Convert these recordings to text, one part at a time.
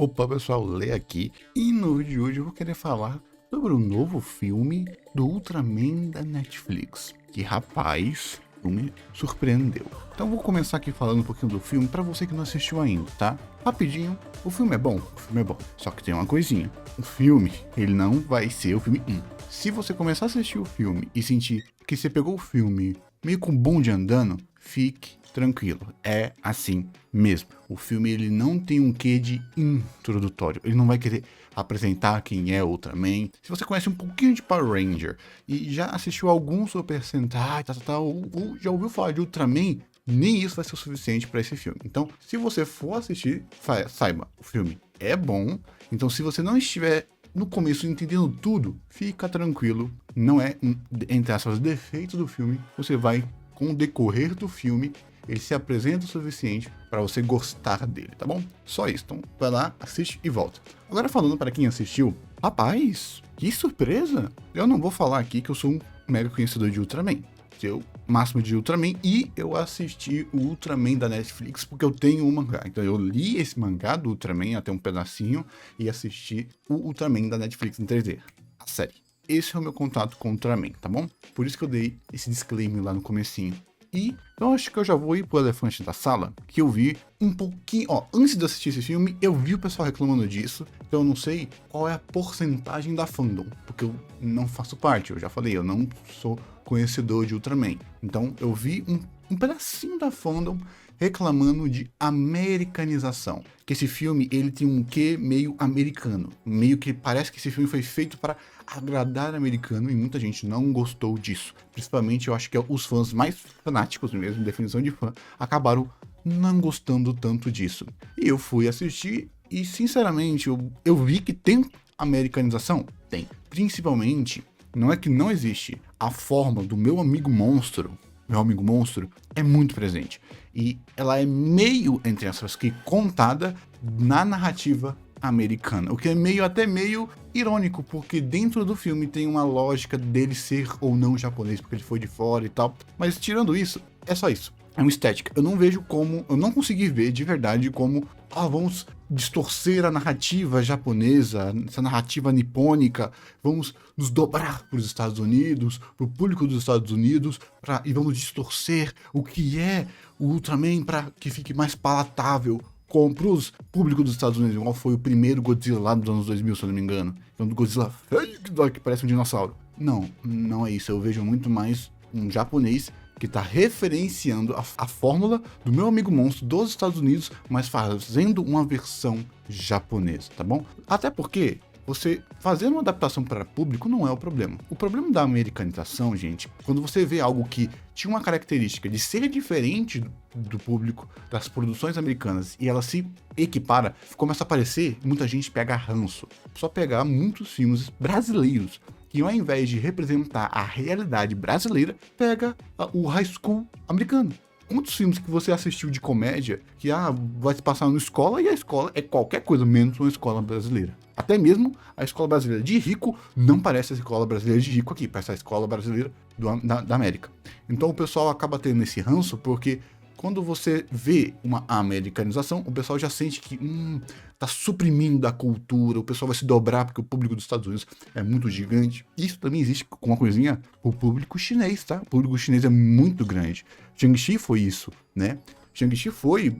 Opa pessoal, Lê aqui, e no vídeo de hoje eu vou querer falar sobre o novo filme do Ultraman da Netflix, que rapaz, me surpreendeu. Então vou começar aqui falando um pouquinho do filme pra você que não assistiu ainda, tá? Rapidinho, o filme é bom? O filme é bom, só que tem uma coisinha, o filme, ele não vai ser o filme 1. Se você começar a assistir o filme e sentir que você pegou o filme meio com bonde andando, fique tranquilo, é assim mesmo. O filme ele não tem um quê de introdutório, ele não vai querer apresentar quem é Ultraman. Se você conhece um pouquinho de Power Ranger e já assistiu algum Super Sentai, ou já ouviu falar de Ultraman, nem isso vai ser o suficiente para esse filme. Então, se você for assistir, saiba, o filme é bom. Então, se você não estiver no começo entendendo tudo, fica tranquilo, não é entre aspas defeito do filme, você vai com o decorrer do filme, ele se apresenta o suficiente para você gostar dele, tá bom? Só isso, então vai lá, assiste e volta. Agora falando para quem assistiu, rapaz, que surpresa! Eu não vou falar aqui que eu sou um mega conhecedor de Ultraman, eu máximo de Ultraman, e eu assisti o Ultraman da Netflix porque eu tenho um mangá. Então eu li esse mangá do Ultraman até um pedacinho e assisti o Ultraman da Netflix em 3D, a série. Esse é o meu contato com o Ultraman, tá bom? Por isso que eu dei esse disclaimer lá no comecinho. E eu acho que eu já vou ir pro elefante da sala, que eu vi um pouquinho, antes de assistir esse filme, eu vi o pessoal reclamando disso, então eu não sei qual é a porcentagem da fandom, porque eu não faço parte, eu já falei, eu não sou conhecedor de Ultraman. Então eu vi um pedacinho da fandom reclamando de americanização, que esse filme ele tem um quê meio americano, meio que parece que esse filme foi feito para agradar americano e muita gente não gostou disso. Principalmente eu acho que os fãs mais fanáticos mesmo, definição de fã, acabaram não gostando tanto disso. E eu fui assistir e sinceramente eu vi que tem americanização? Tem. Principalmente, não é que não existe, a forma do meu amigo monstro é muito presente. E ela é meio, entre aspas, que contada na narrativa americana. O que é até meio irônico, porque dentro do filme tem uma lógica dele ser ou não japonês, porque ele foi de fora e tal. Mas tirando isso, é só isso. É uma estética. Eu não consegui ver de verdade como, vamos distorcer a narrativa japonesa, essa narrativa nipônica, vamos nos dobrar para os Estados Unidos, para o público dos Estados Unidos, e vamos distorcer o que é o Ultraman para que fique mais palatável para os públicos dos Estados Unidos, igual foi o primeiro Godzilla lá dos anos 2000, se eu não me engano. É um Godzilla feio que parece um dinossauro. Não é isso. Eu vejo muito mais um japonês que está referenciando a fórmula do meu amigo monstro dos Estados Unidos, mas fazendo uma versão japonesa, tá bom? Até porque você fazer uma adaptação para público não é o problema. O problema da americanização, gente, quando você vê algo que tinha uma característica de ser diferente do público das produções americanas e ela se equipara, começa a aparecer, muita gente pega ranço. Só pegar muitos filmes brasileiros que ao invés de representar a realidade brasileira, pega o high school americano. Muitos filmes que você assistiu de comédia, que vai se passar na escola, e a escola é qualquer coisa menos uma escola brasileira. Até mesmo a escola brasileira de rico não parece a escola brasileira de rico aqui, parece a escola brasileira da América. Então o pessoal acaba tendo esse ranço porque quando você vê uma americanização, o pessoal já sente que tá suprimindo a cultura, o pessoal vai se dobrar porque o público dos Estados Unidos é muito gigante. Isso também existe com uma coisinha, o público chinês, tá? O público chinês é muito grande. Shang-Chi foi isso, né? Shang-Chi foi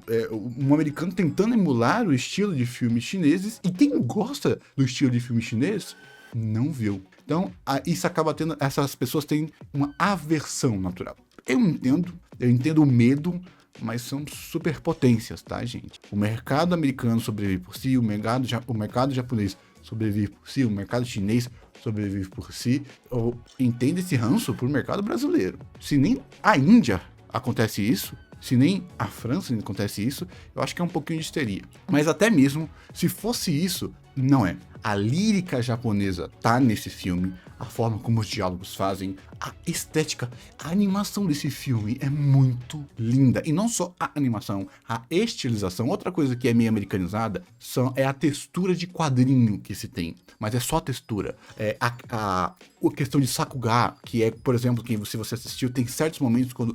um americano tentando emular o estilo de filmes chineses, e quem gosta do estilo de filme chinês não viu. Então, isso acaba tendo, essas pessoas têm uma aversão natural. Eu entendo o medo, mas são superpotências, tá, gente? O mercado americano sobrevive por si, o mercado japonês sobrevive por si, o mercado chinês sobrevive por si. Entenda esse ranço pro mercado brasileiro. Se nem a Índia acontece isso, se nem a França acontece isso, eu acho que é um pouquinho de histeria. Mas até mesmo se fosse isso, não é. A lírica japonesa tá nesse filme, a forma como os diálogos fazem, a estética, a animação desse filme é muito linda. E não só a animação, a estilização. Outra coisa que é meio americanizada é a textura de quadrinho que se tem. Mas é só a textura. A questão de Sakuga, que é, por exemplo, que se você assistiu, tem certos momentos quando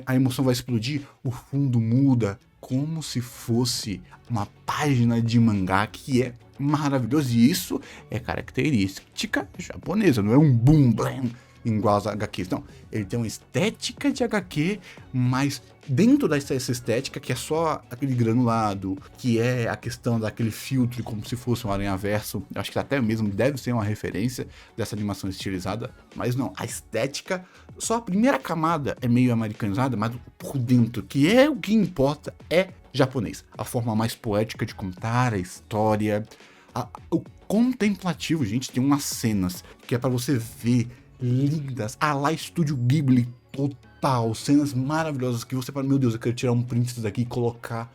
a emoção vai explodir, o fundo muda, como se fosse uma página de mangá, que é maravilhoso. E isso é característica japonesa, não é um boom blam igual as HQs, não. Ele tem uma estética de HQ, mas dentro dessa estética, que é só aquele granulado, que é a questão daquele filtro como se fosse um aranhaverso, eu acho que até mesmo deve ser uma referência dessa animação estilizada, mas não, a estética, só a primeira camada é meio americanizada, mas por dentro, que é o que importa, é japonês. A forma mais poética de contar a história, o contemplativo, gente, tem umas cenas que é pra você ver lindas, a lá Estúdio Ghibli total, cenas maravilhosas que você fala, meu Deus, eu quero tirar um print disso daqui e colocar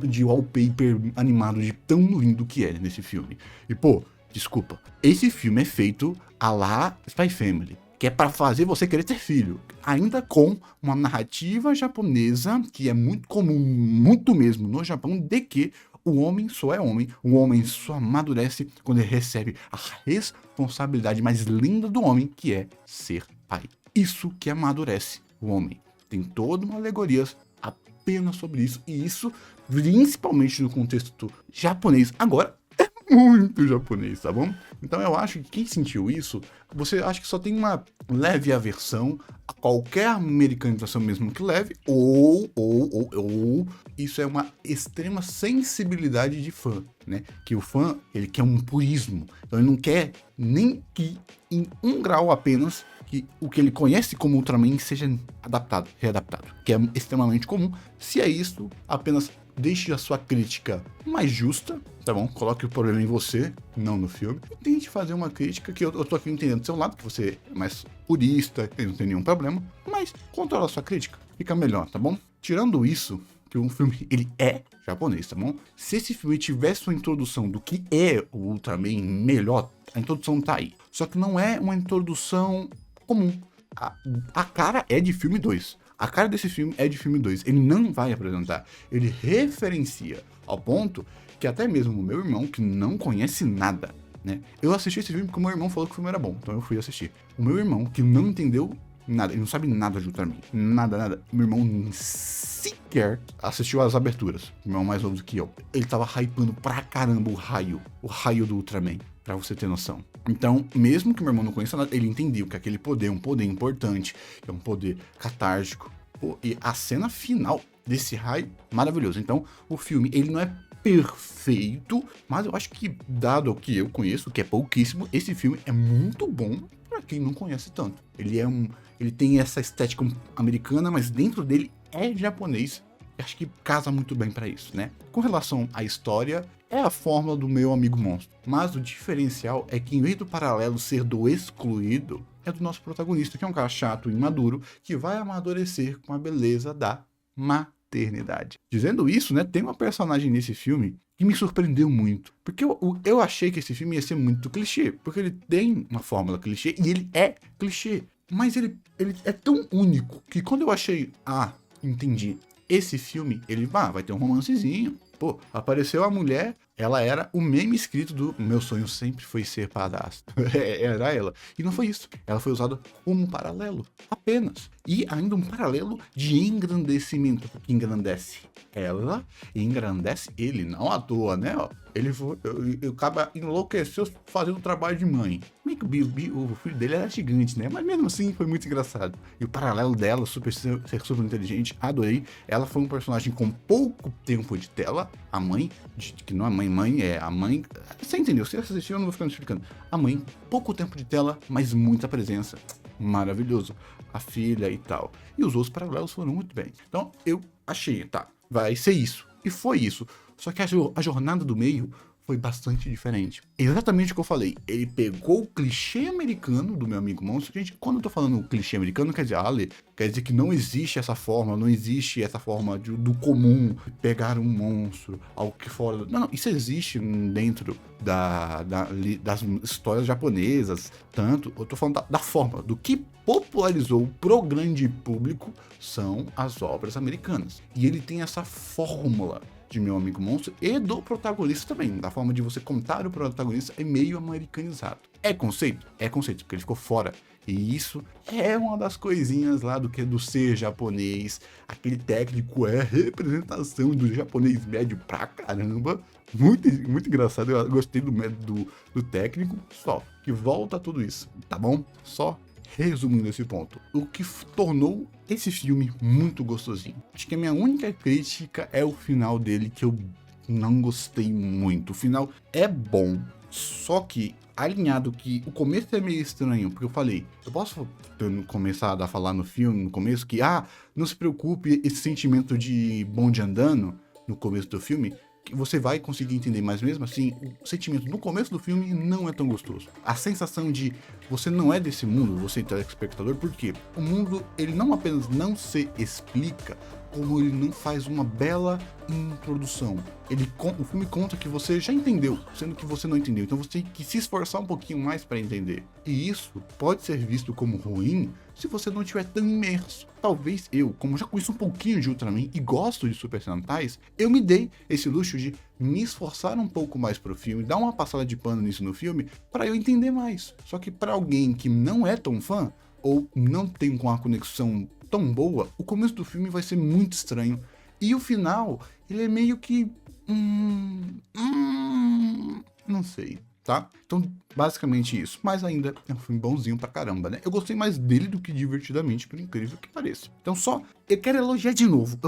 de wallpaper animado de tão lindo que é nesse filme. E pô, desculpa, esse filme é feito a lá Spy Family, que é pra fazer você querer ter filho, ainda com uma narrativa japonesa que é muito comum, muito mesmo no Japão, de que o homem só é homem, o homem só amadurece quando ele recebe a responsabilidade mais linda do homem, que é ser pai. Isso que amadurece o homem. Tem toda uma alegoria apenas sobre isso, e isso, principalmente no contexto japonês, agora é muito japonês, tá bom? Então eu acho que quem sentiu isso, você acha que só tem uma leve aversão a qualquer americanização mesmo que leve, ou isso é uma extrema sensibilidade de fã, né? Que o fã, ele quer um purismo, então ele não quer nem que em 1 grau apenas que o que ele conhece como Ultraman seja adaptado, readaptado, que é extremamente comum. Se é isso, apenas deixe a sua crítica mais justa, tá bom? Coloque o problema em você, não no filme. E tente fazer uma crítica que eu tô aqui entendendo do seu lado, que você é mais purista, e não tem nenhum problema, mas controla a sua crítica, fica melhor, tá bom? Tirando isso, que o filme, ele é japonês, tá bom? Se esse filme tivesse uma introdução do que é o Ultraman melhor, a introdução tá aí. Só que não é uma introdução comum. A cara é de filme 2. A cara desse filme é de filme 2. Ele não vai apresentar. Ele referencia ao ponto que até mesmo o meu irmão, que não conhece nada, né? Eu assisti esse filme porque o meu irmão falou que o filme era bom. Então eu fui assistir. O meu irmão, que não entendeu nada, ele não sabe nada de Ultraman. Nada. Meu irmão sequer assistiu às aberturas. Meu irmão mais novo do que eu. Ele tava hypando pra caramba o raio do Ultraman, pra você ter noção. Então, mesmo que meu irmão não conheça nada, ele entendeu que aquele poder é um poder importante, é um poder catártico. Pô, e a cena final desse raio, maravilhoso. Então, o filme, ele não é perfeito, mas eu acho que, dado o que eu conheço, que é pouquíssimo, esse filme é muito bom pra quem não conhece tanto. Ele tem essa estética americana, mas dentro dele é japonês. Eu acho que casa muito bem pra isso, né? Com relação à história, é a fórmula do meu amigo monstro. Mas o diferencial é que, em vez do paralelo ser do excluído, é do nosso protagonista, que é um cara chato e imaduro, que vai amadurecer com a beleza da maternidade. Dizendo isso, né, tem uma personagem nesse filme que me surpreendeu muito. Porque eu achei que esse filme ia ser muito clichê. Porque ele tem uma fórmula clichê e ele é clichê. Mas ele é tão único que quando eu achei, entendi, esse filme, ele vai ter um romancezinho. Pô, apareceu a mulher, ela era o meme escrito do meu sonho sempre foi ser padrasto. Era ela. E não foi isso. Ela foi usada como um paralelo, apenas. E ainda um paralelo de engrandecimento, porque engrandece ela e engrandece ele, não à toa, né? Ele acaba enlouqueceu fazendo trabalho de mãe. Meio que o filho dele era gigante, né? Mas mesmo assim foi muito engraçado. E o paralelo dela, ser super inteligente, adorei. Ela foi um personagem com pouco tempo de tela. A mãe, que não é mãe, é a mãe. Você entendeu? Se você assistiu, eu não vou ficar explicando. A mãe, pouco tempo de tela, mas muita presença. Maravilhoso. A filha e tal. E os outros paralelos foram muito bem. Então eu achei, vai ser isso. E foi isso. Só que a jornada do meio foi bastante diferente. Exatamente o que eu falei. Ele pegou o clichê americano do meu amigo monstro. Gente, quando eu tô falando clichê americano, quer dizer que não existe essa forma, do comum, pegar um monstro, algo que fora... Não, isso existe dentro das histórias japonesas, tanto... Eu tô falando da forma, do que popularizou pro grande público são as obras americanas. E ele tem essa fórmula de meu amigo monstro e do protagonista também. Da forma de você contar o protagonista é meio americanizado. É conceito? É conceito, porque ele ficou fora E isso é uma das coisinhas lá do que do ser japonês. Aquele técnico é representação do japonês médio pra caramba. Muito, muito engraçado, eu gostei do técnico, só que volta a tudo isso, tá bom? Só resumindo esse ponto, o que tornou esse filme muito gostosinho. Acho que a minha única crítica é o final dele, que eu não gostei muito. O final é bom, só que alinhado que o começo é meio estranho, porque eu falei, eu posso começar a falar no filme, no começo, que, não se preocupe, esse sentimento de bonde andando, no começo do filme, que você vai conseguir entender, mas mesmo assim, o sentimento no começo do filme não é tão gostoso. A sensação de você não é desse mundo, você é telespectador, porque o mundo, ele não apenas não se explica, como ele não faz uma bela introdução. O filme conta que você já entendeu, sendo que você não entendeu. Então você tem que se esforçar um pouquinho mais para entender. E isso pode ser visto como ruim se você não estiver tão imerso. Talvez eu, como já conheço um pouquinho de Ultraman e gosto de Super Sentais, eu me dei esse luxo de me esforçar um pouco mais pro filme, dar uma passada de pano nisso no filme, para eu entender mais. Só que para alguém que não é tão fã, ou não tem uma conexão tão boa, o começo do filme vai ser muito estranho. E o final, ele é meio que... não sei, tá? Então, basicamente isso. Mas ainda é um filme bonzinho pra caramba, né? Eu gostei mais dele do que Divertidamente, por incrível que pareça. Então eu quero elogiar de novo.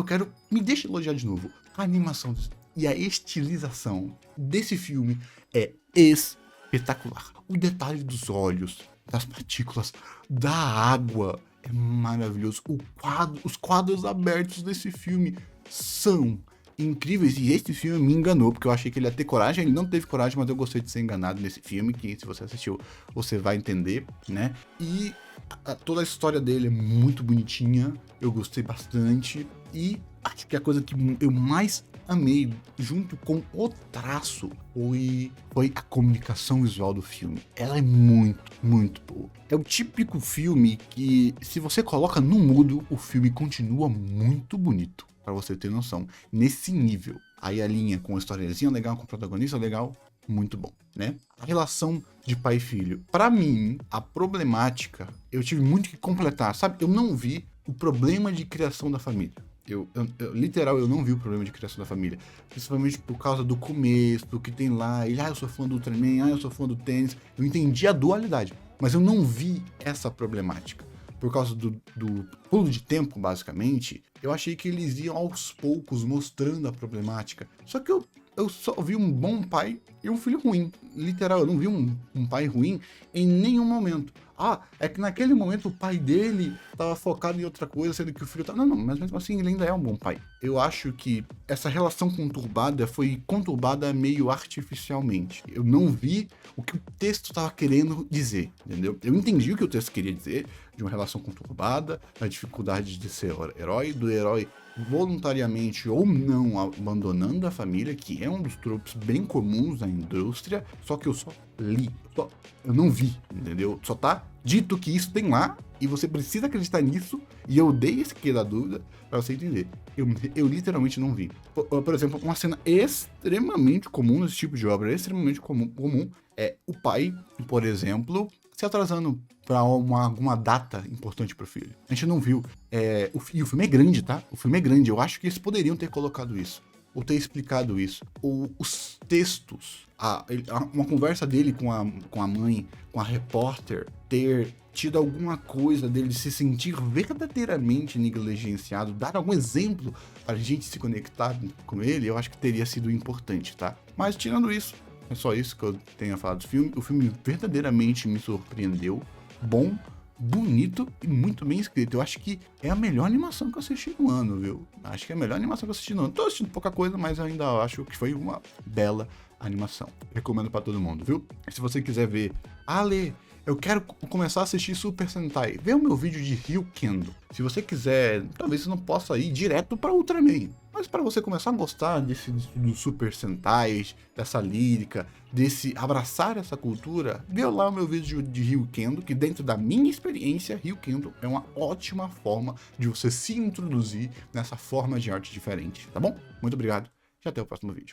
Me deixa elogiar de novo. A animação e a estilização desse filme é espetacular. O detalhe dos olhos, das partículas, da água, é maravilhoso. Os quadros abertos desse filme são incríveis, e esse filme me enganou, porque eu achei que ele ia ter coragem, ele não teve coragem, mas eu gostei de ser enganado nesse filme, que se você assistiu, você vai entender, né? E toda a história dele é muito bonitinha, eu gostei bastante, e acho que a coisa que eu mais amei, junto com o traço, foi a comunicação visual do filme. Ela é muito, muito boa. É o típico filme que, se você coloca no mudo, o filme continua muito bonito, pra você ter noção. Nesse nível. Aí a linha com a historiazinha legal, com o protagonista legal, muito bom, né? A relação de pai e filho. Pra mim, a problemática, eu tive muito que completar, sabe? Eu não vi o problema de criação da família. Literal, eu não vi o problema de criação da família. Principalmente por causa do começo, do que tem lá. Eu sou fã do Ultraman, eu sou fã do tênis. Eu entendi a dualidade, mas eu não vi essa problemática. Por causa do pulo de tempo, basicamente, eu achei que eles iam aos poucos mostrando a problemática. Só que eu só vi um bom pai e um filho ruim. Literal, eu não vi um pai ruim em nenhum momento. É que naquele momento o pai dele tava focado em outra coisa, sendo que o filho tá... Não, mas mesmo assim ele ainda é um bom pai. Eu acho que essa relação conturbada foi conturbada meio artificialmente. Eu não vi o que o texto tava querendo dizer, entendeu? Eu entendi o que o texto queria dizer, de uma relação conturbada, da dificuldade de ser herói, do herói voluntariamente ou não abandonando a família, que é um dos tropos bem comuns na indústria, só que eu só li, eu não vi, entendeu? Só tá dito que isso tem lá, e você precisa acreditar nisso, e eu dei esse quê da dúvida pra você entender. Eu literalmente não vi. Por exemplo, uma cena extremamente comum nesse tipo de obra, extremamente comum, é o pai, por exemplo, se atrasando pra alguma data importante pro filho. A gente não viu. E o filme é grande, tá? O filme é grande. Eu acho que eles poderiam ter colocado isso. Ou ter explicado isso. Os textos. Uma conversa dele com a mãe, com a repórter, ter tido alguma coisa dele se sentir verdadeiramente negligenciado, dar algum exemplo para a gente se conectar com ele, eu acho que teria sido importante, tá? Mas tirando isso, é só isso que eu tenho a falar do filme. O filme verdadeiramente me surpreendeu. Bom, bonito e muito bem escrito. Eu acho que é a melhor animação que eu assisti no ano, viu? Acho que é a melhor animação que eu assisti no ano. Tô assistindo pouca coisa, mas ainda acho que foi uma bela animação. Recomendo pra todo mundo, viu? E se você quiser ver, Lê, eu quero começar a assistir Super Sentai, vê o meu vídeo de Ryukendo. Se você quiser, talvez você não possa ir direto pra Ultraman, mas para você começar a gostar do Super Sentai, dessa lírica, desse abraçar essa cultura, vê lá o meu vídeo de Ryukendo, que dentro da minha experiência, Ryukendo é uma ótima forma de você se introduzir nessa forma de arte diferente, tá bom? Muito obrigado e até o próximo vídeo.